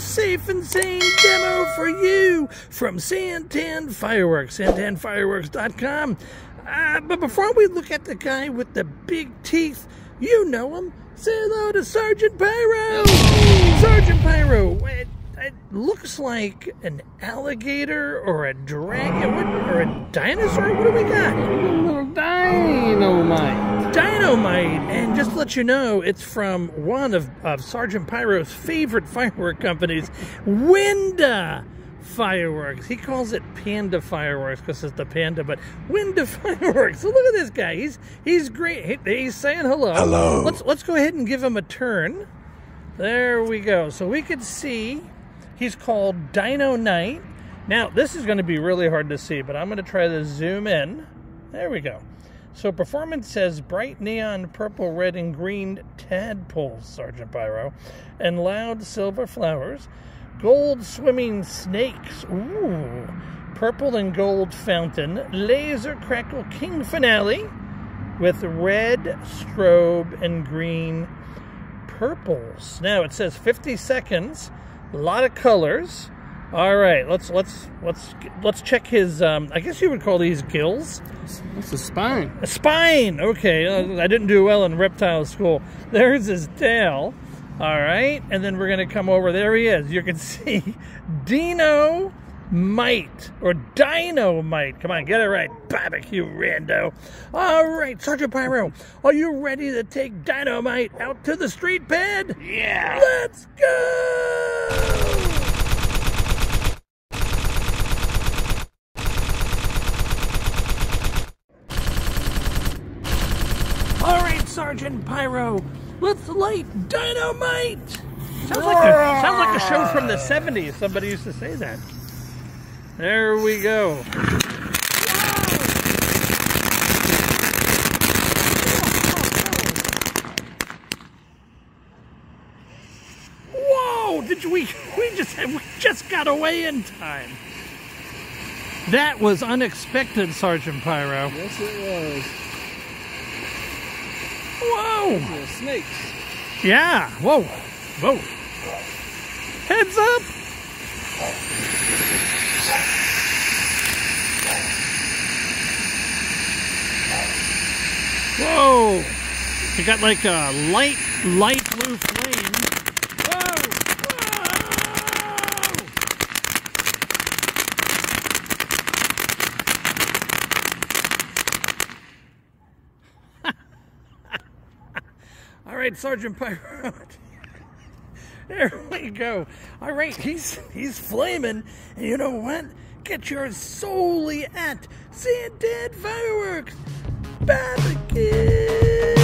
safe and sane demo for you from Santan Fireworks, santanfireworks.com. But before we look at the guy with the big teeth, you know him. Say hello to Sergeant Pyro. Sergeant Pyro. It looks like an alligator or a dragon or a dinosaur. What do we got? A little dynamite. Dynamite. And just to let you know, it's from one of Sergeant Pyro's favorite firework companies, Winda Fireworks. He calls it Panda Fireworks because it's the panda, but Winda Fireworks. So look at this guy. He's great. He's saying hello. Hello. Let's go ahead and give him a turn. There we go. So we could see he's called DINO MITE. Now this is going to be really hard to see, but I'm going to try to zoom in. There we go. So performance says bright neon purple, red, and green tadpoles, Sergeant Pyro, and loud silver flowers. Gold swimming snakes, ooh, purple and gold fountain, laser crackle king finale with red strobe and green purples. Now it says 50 seconds, a lot of colors. All right, let's check his. I guess you would call these gills. That's a spine. A spine. Okay, I didn't do well in reptile school. There's his tail. All right, and then we're going to come over. There he is. You can see DINO MITE or DINO MITE. Come on, get it right. BBQ Rando. All right, Sergeant Pyro, are you ready to take DINO MITE out to the street pad? Yeah. Let's go. All right, Sergeant Pyro, let's light DINO MITE. Sounds like a show from the 70s. Somebody used to say that. There we go. Whoa! We just got away in time. That was unexpected, Sergeant Pyro. Yes, it was. Whoa! Those are snakes. Yeah. Whoa. Whoa. Heads up. Whoa. You got like a light blue flame. Whoa. Whoa. All right, Sergeant Pyro. There we go. All right, he's flaming, and you know what? Get yours solely at Santan Fireworks BBQ.